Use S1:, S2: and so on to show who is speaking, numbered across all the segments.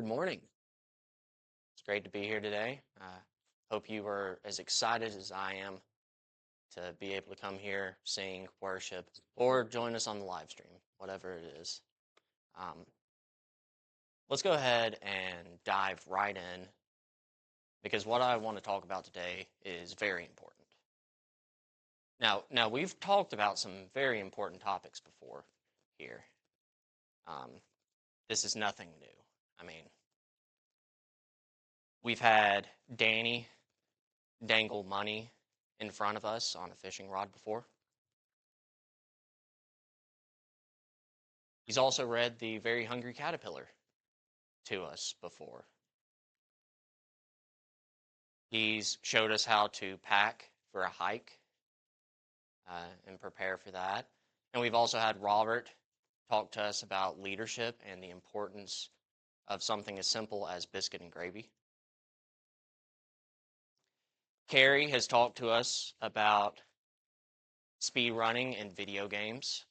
S1: Good morning. It's great to be here today. Hope you are as excited as I am to be able to come here, sing, worship, or join us on the live stream, whatever it is. Um, let's go ahead and dive right in because what I want to talk about today is very important. Now we've talked about some very important topics before here. Um, this is nothing new. I mean, we've had Danny dangle money in front of us on a fishing rod before. He's also read The Very Hungry Caterpillar to us before. He's showed us how to pack for a hike and prepare for that. And we've also had Robert talk to us about leadership and the importance of something as simple as biscuit and gravy. Carrie has talked to us about speed running and video games.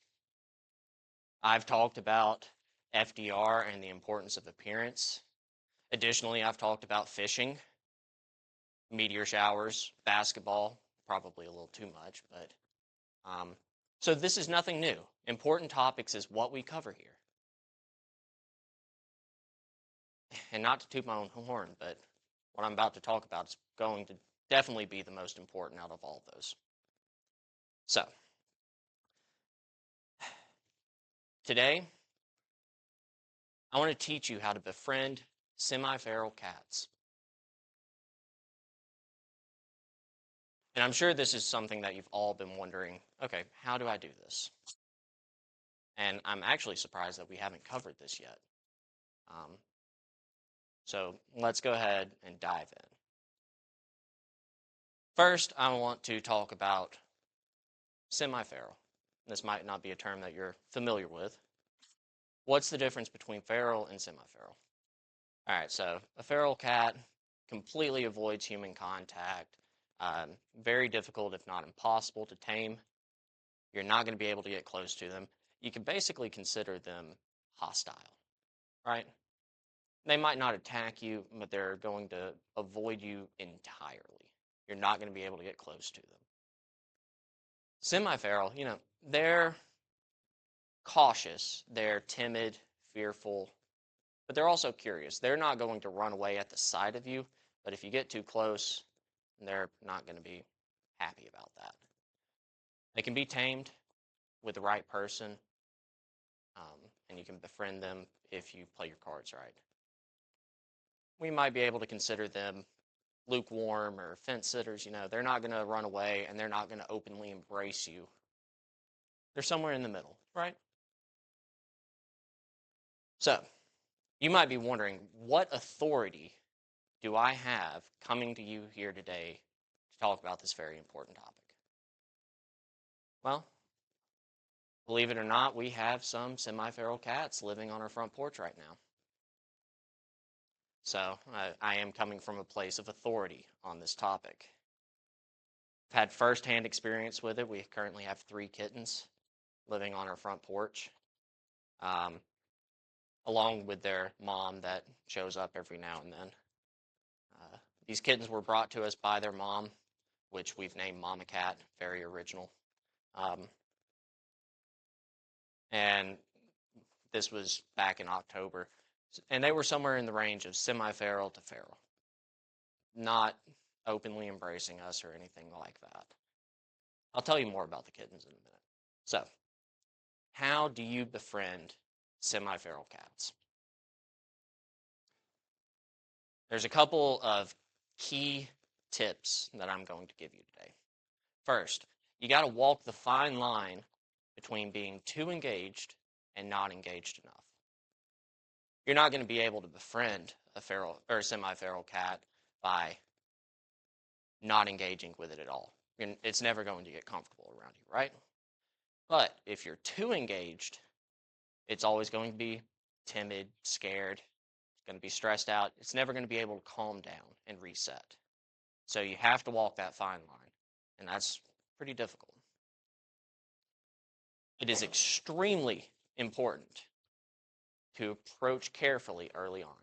S1: I've talked about FDR and the importance of appearance. Additionally, I've talked about fishing, meteor showers, basketball, probably a little too much, but so this is nothing new. Important topics is what we cover here. And not to toot my own horn, but what I'm about to talk about is going to definitely be the most important out of all of those. So, today, I want to teach you how to befriend semi-feral cats. And I'm sure this is something that you've all been wondering, okay, how do I do this? And I'm actually surprised that we haven't covered this yet. So let's go ahead and dive in. First, I want to talk about semi-feral. This might not be a term that you're familiar with. What's the difference between feral and semi-feral? All right, so a feral cat completely avoids human contact. Very difficult, if not impossible, to tame. You're not going to be able to get close to them. You can basically consider them hostile, right? They might not attack you, but they're going to avoid you entirely. You're not going to be able to get close to them. Semi-feral, they're cautious, they're timid, fearful, but they're also curious. They're not going to run away at the sight of you, but if you get too close, they're not going to be happy about that. They can be tamed with the right person, and you can befriend them if you play your cards right. We might be able to consider them lukewarm or fence sitters. They're not going to run away and they're not going to openly embrace you. They're somewhere in the middle, right? So, you might be wondering, what authority do I have coming to you here today to talk about this very important topic? Well, believe it or not, we have some semi-feral cats living on our front porch right now. So I am coming from a place of authority on this topic. I've had firsthand experience with it. We currently have 3 kittens living on our front porch, along with their mom that shows up every now and then. These kittens were brought to us by their mom, which we've named Mama Cat, very original. And this was back in October. And they were somewhere in the range of semi-feral to feral, not openly embracing us or anything like that. I'll tell you more about the kittens in a minute. So, how do you befriend semi-feral cats? There's a couple of key tips that I'm going to give you today. First, you got to walk the fine line between being too engaged and not engaged enough. You're not going to be able to befriend a feral or a semi-feral cat by not engaging with it at all. It's never going to get comfortable around you, right? But if you're too engaged, it's always going to be timid, scared, it's going to be stressed out. It's never going to be able to calm down and reset. So you have to walk that fine line, and that's pretty difficult. It is extremely important to approach carefully early on.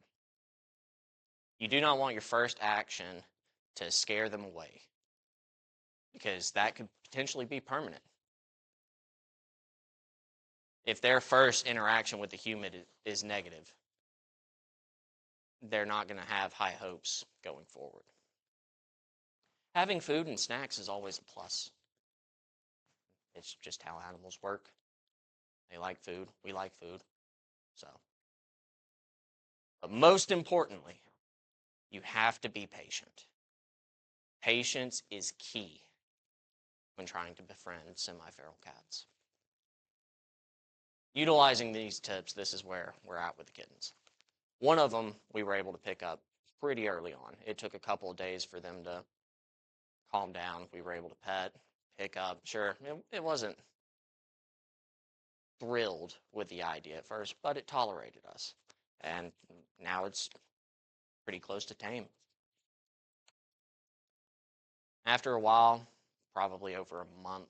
S1: You do not want your first action to scare them away, because that could potentially be permanent. If their first interaction with the human is negative, they're not going to have high hopes going forward. Having food and snacks is always a plus. It's just how animals work. They like food. We like food. So, but most importantly, you have to be patient. Patience is key when trying to befriend semi-feral cats. Utilizing these tips, this is where we're at with the kittens. One of them we were able to pick up pretty early on. It took a couple of days for them to calm down. We were able to pick up. Sure, it wasn't thrilled with the idea at first, but it tolerated us. And now it's pretty close to tame. After a while, probably over a month,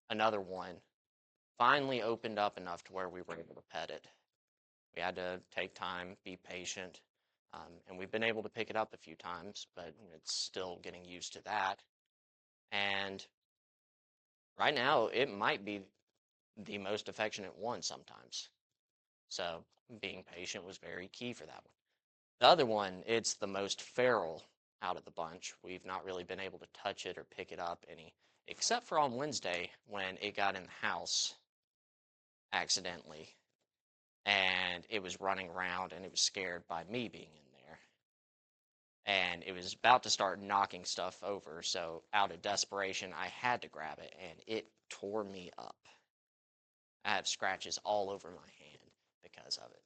S1: another one finally opened up enough to where we were able to pet it. We had to take time, be patient, and we've been able to pick it up a few times, but it's still getting used to that. And right now, it might be the most affectionate one sometimes. So being patient was very key for that one. The other one, it's the most feral out of the bunch. We've not really been able to touch it or pick it up any, except for on Wednesday when it got in the house accidentally. And it was running around and it was scared by me being in there. And it was about to start knocking stuff over. So out of desperation, I had to grab it and it tore me up. I have scratches all over my hand because of it.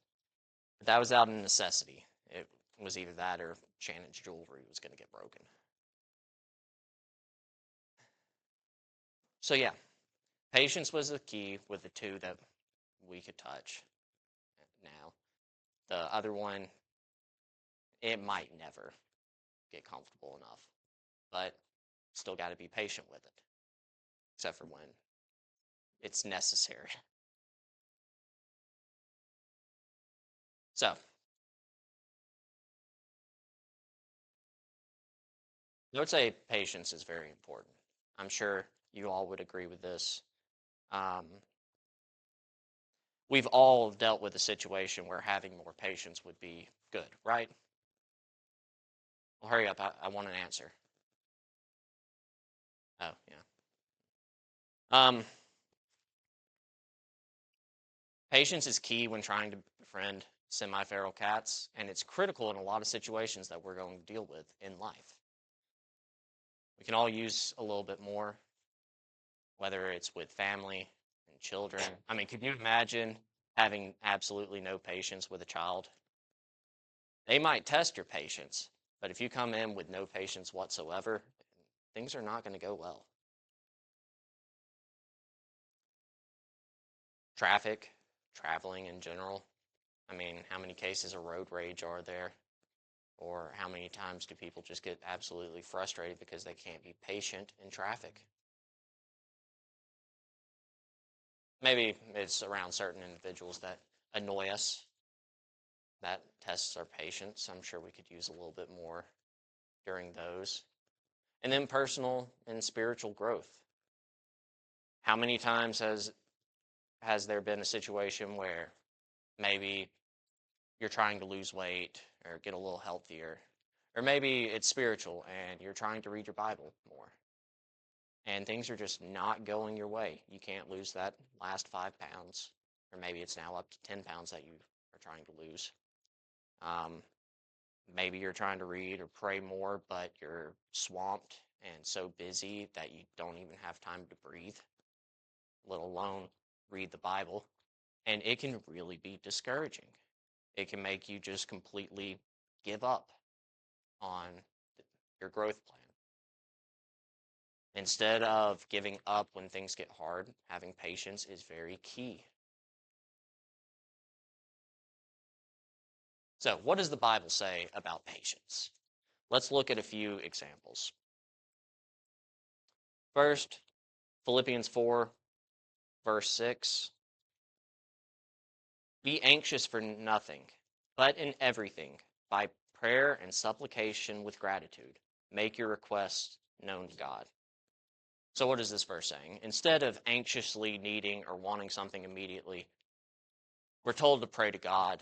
S1: But that was out of necessity. It was either that or Shannon's jewelry was going to get broken. So yeah, patience was the key with the two that we could touch. Now, the other one, it might never get comfortable enough, but still got to be patient with it, except for when it's necessary. So, I would say patience is very important. I'm sure you all would agree with this. Um, we've all dealt with a situation where having more patience would be good, right? Well, hurry up. I want an answer. Oh, yeah. Patience is key when trying to befriend semi-feral cats, and it's critical in a lot of situations that we're going to deal with in life. We can all use a little bit more, whether it's with family and children. I mean, could you imagine having absolutely no patience with a child? They might test your patience, but if you come in with no patience whatsoever, things are not going to go well. Traffic, traveling in general. I mean, how many cases of road rage are there? Or how many times do people just get absolutely frustrated because they can't be patient in traffic? Maybe it's around certain individuals that annoy us. That tests our patience. I'm sure we could use a little bit more during those. And then personal and spiritual growth. How many times has there been a situation where maybe you're trying to lose weight or get a little healthier, or maybe it's spiritual and you're trying to read your Bible more, and things are just not going your way. You can't lose that last 5 pounds, or maybe it's now up to 10 pounds that you are trying to lose. Maybe you're trying to read or pray more, but you're swamped and so busy that you don't even have time to breathe, let alone read the Bible. And it can really be discouraging. It can make you just completely give up on your growth plan. Instead of giving up when things get hard, having patience is very key. So, what does the Bible say about patience? Let's look at a few examples. First, Philippians 4, verse 6. Be anxious for nothing, but in everything, by prayer and supplication with gratitude. Make your requests known to God. So what is this verse saying? Instead of anxiously needing or wanting something immediately, we're told to pray to God,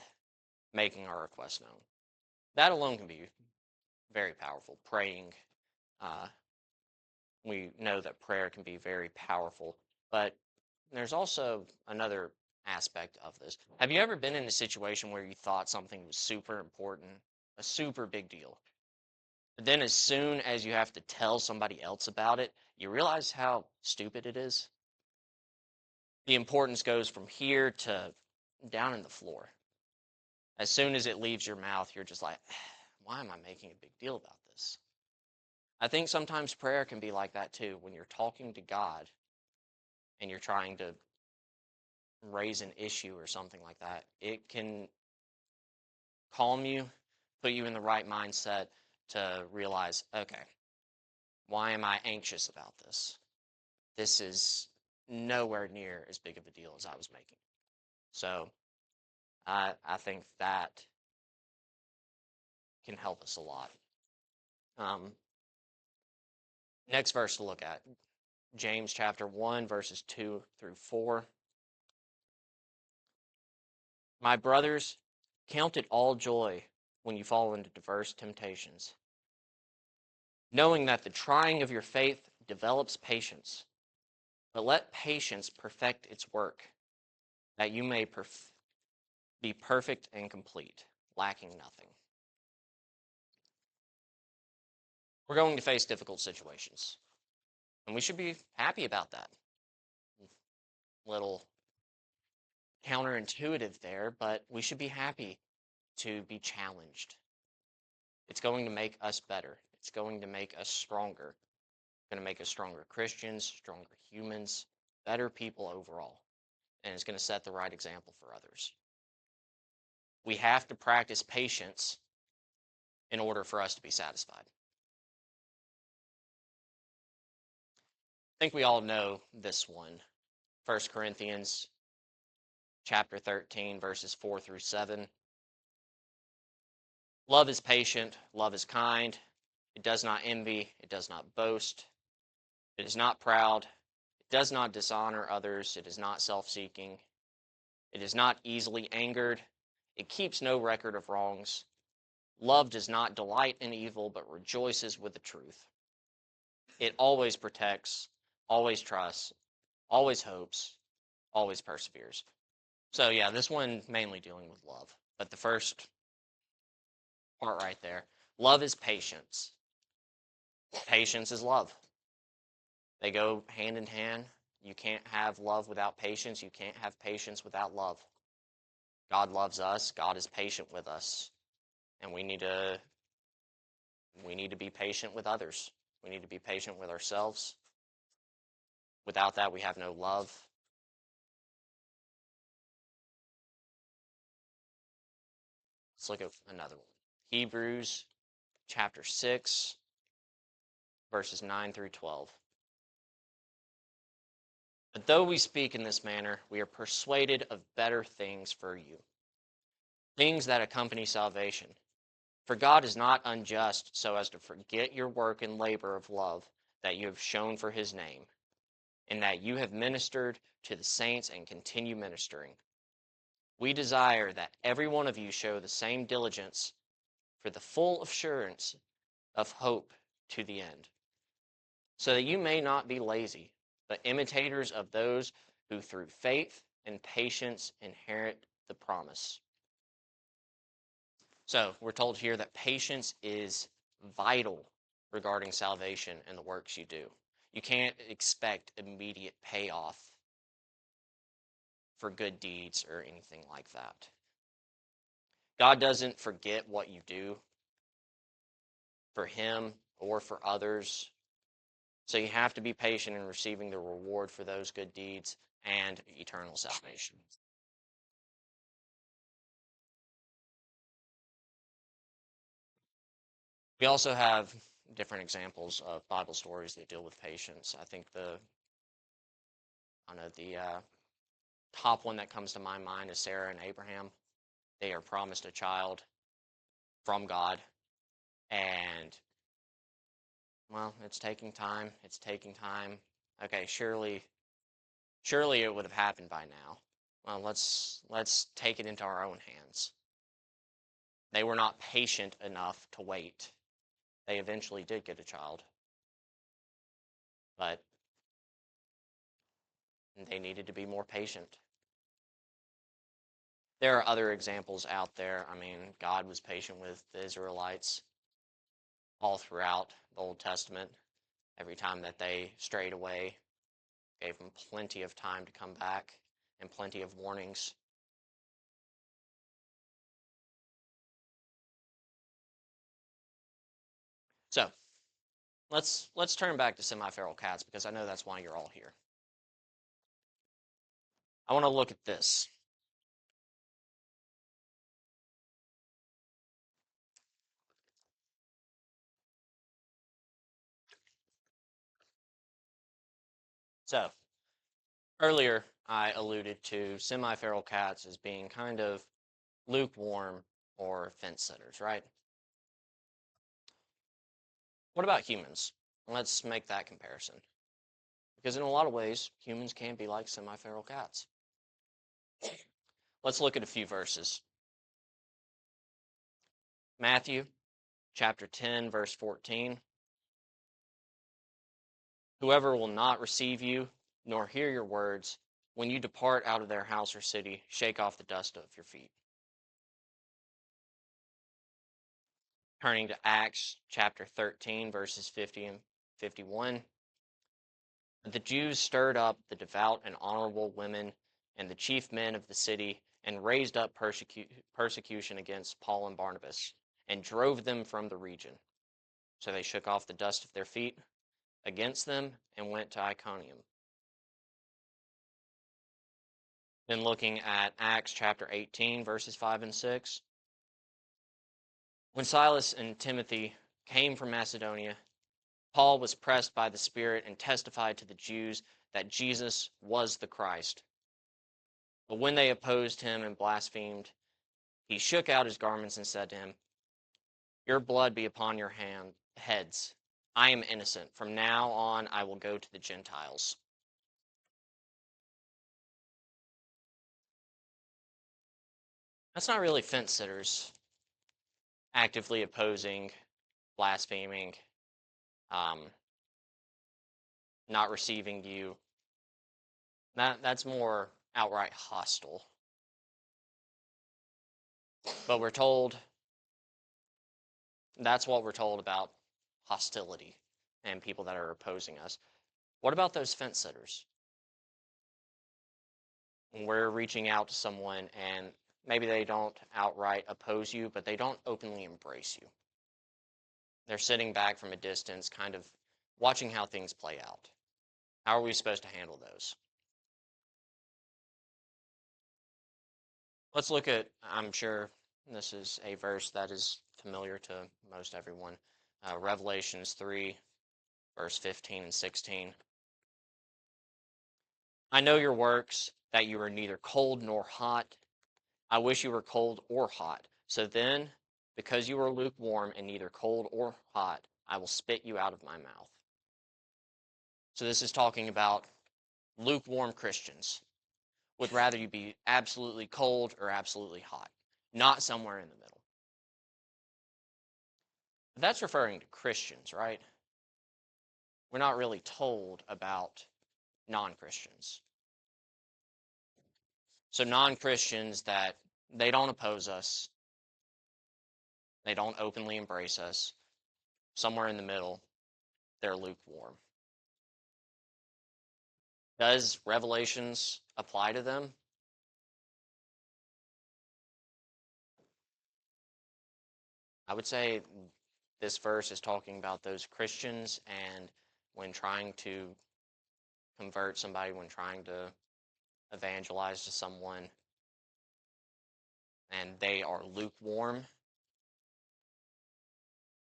S1: making our requests known. That alone can be very powerful. Praying, uh, we know that prayer can be very powerful, but there's also another aspect of this. Have you ever been in a situation where you thought something was super important, a super big deal? But then as soon as you have to tell somebody else about it, you realize how stupid it is? The importance goes from here to down in the floor. As soon as it leaves your mouth, you're just like, why am I making a big deal about this? I think sometimes prayer can be like that too. When you're talking to God and you're trying to raise an issue or something like that, it can calm you, put you in the right mindset to realize, okay, why am I anxious about this? This is nowhere near as big of a deal as I was making. So I think that can help us a lot. Um, Next verse to look at, James chapter 1, verses 2 through 4. My brothers, count it all joy when you fall into diverse temptations, knowing that the trying of your faith develops patience. But let patience perfect its work, that you may be perfect and complete, lacking nothing. We're going to face difficult situations, and we should be happy about that. Little counterintuitive there, but we should be happy to be challenged. It's going to make us better. It's going to make us stronger. It's going to make us stronger Christians, stronger humans, better people overall. And it's going to set the right example for others. We have to practice patience in order for us to be satisfied. I think we all know this one. 1 Corinthians chapter 13, verses 4 through 7. Love is patient, love is kind. It does not envy, it does not boast. It is not proud, it does not dishonor others, it is not self-seeking. It is not easily angered, it keeps no record of wrongs. Love does not delight in evil, but rejoices with the truth. It always protects, always trusts, always hopes, always perseveres. So yeah, this one mainly dealing with love. But the first part right there, love is patience. Patience is love. They go hand in hand. You can't have love without patience. You can't have patience without love. God loves us. God is patient with us. And we need to be patient with others. We need to be patient with ourselves. Without that, we have no love. Let's look at another one. Hebrews chapter 6, verses 9 through 12. But though we speak in this manner, we are persuaded of better things for you, things that accompany salvation. For God is not unjust so as to forget your work and labor of love that you have shown for his name, and that you have ministered to the saints and continue ministering. We desire that every one of you show the same diligence for the full assurance of hope to the end, so that you may not be lazy, but imitators of those who through faith and patience inherit the promise. So we're told here that patience is vital regarding salvation and the works you do. You can't expect immediate payoff for good deeds or anything like that. God doesn't forget what you do for him or for others. So you have to be patient in receiving the reward for those good deeds and eternal salvation. We also have different examples of Bible stories that deal with patience. I think the top one that comes to my mind is Sarah and Abraham. They are promised a child. from God, and well, it's taking time. It's taking time. Okay, surely it would have happened by now. Well, let's take it into our own hands. They were not patient enough to wait. They eventually did get a child, but they needed to be more patient. There are other examples out there. I mean, God was patient with the Israelites all throughout the Old Testament. Every time that they strayed away, gave them plenty of time to come back and plenty of warnings. So let's turn back to semi-feral cats because I know that's why you're all here. I want to look at this. So earlier I alluded to semi-feral cats as being kind of lukewarm or fence sitters, right? What about humans? Let's make that comparison. Because in a lot of ways, humans can be like semi-feral cats. Let's look at a few verses. Matthew chapter 10, verse 14. Whoever will not receive you, nor hear your words, when you depart out of their house or city, shake off the dust of your feet. Turning to Acts chapter 13, verses 50 and 51. The Jews stirred up the devout and honorable women and the chief men of the city and raised up persecution against Paul and Barnabas and drove them from the region. So they shook off the dust of their feet against them and went to Iconium. Then looking at Acts chapter 18, verses 5 and 6. When Silas and Timothy came from Macedonia, Paul was pressed by the Spirit and testified to the Jews that Jesus was the Christ. But when they opposed him and blasphemed, he shook out his garments and said to him, your blood be upon your heads. I am innocent. From now on, I will go to the Gentiles. That's not really fence sitters actively opposing, blaspheming, um, not receiving you. That's more outright hostile. But we're told that's what we're told about hostility and people that are opposing us. What about those fence sitters? When we're reaching out to someone and maybe they don't outright oppose you, but they don't openly embrace you. They're sitting back from a distance, kind of watching how things play out. How are we supposed to handle those? Let's look at, I'm sure this is a verse that is familiar to most everyone. Revelations 3, verse 15 and 16. I know your works, that you are neither cold nor hot. I wish you were cold or hot. So then, because you are lukewarm and neither cold or hot, I will spit you out of my mouth. So this is talking about lukewarm Christians. Would rather you be absolutely cold or absolutely hot, not somewhere in the middle. But that's referring to Christians, right? We're not really told about non-Christians. So non-Christians that they don't oppose us, they don't openly embrace us, somewhere in the middle, they're lukewarm. Does Revelations apply to them? I would say this verse is talking about those Christians, and when trying to convert somebody, when trying to evangelize to someone, and they are lukewarm,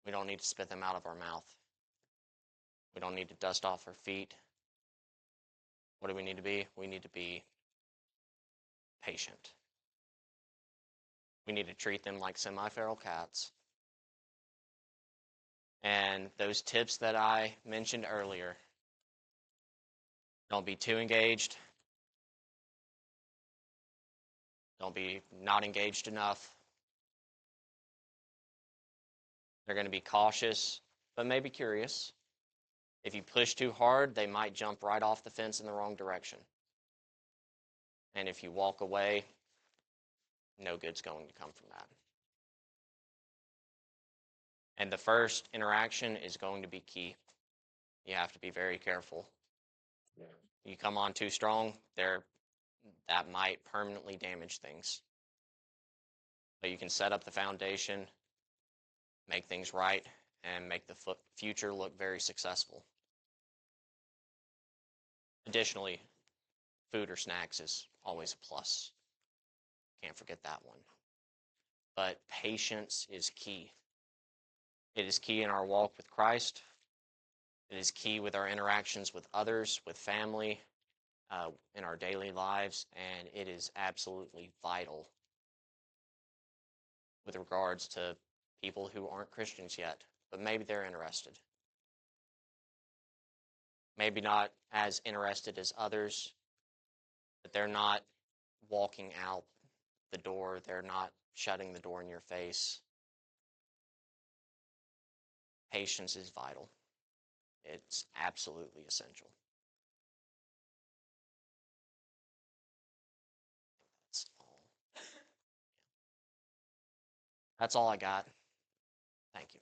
S1: we don't need to spit them out of our mouth. We don't need to dust off our feet. What do we need to be? We need to be patient. We need to treat them like semi-feral cats And those tips that I mentioned earlier, don't be too engaged, don't be not engaged enough. They're going to be cautious, but maybe curious. If you push too hard, they might jump right off the fence in the wrong direction. And if you walk away, no good's going to come from that. And the first interaction is going to be key. You have to be very careful. You come on too strong, that might permanently damage things. But you can set up the foundation, make things right, and make the future look very successful. Additionally, food or snacks is always a plus. Can't forget that one. But patience is key. It is key in our walk with Christ. It is key with our interactions with others, with family, in our daily lives, and it is absolutely vital with regards to people who aren't Christians yet, but maybe they're interested. Maybe not as interested as others, but they're not walking out the door, they're not shutting the door in your face. Patience is vital. It's absolutely essential. That's all. That's all I got. Thank you.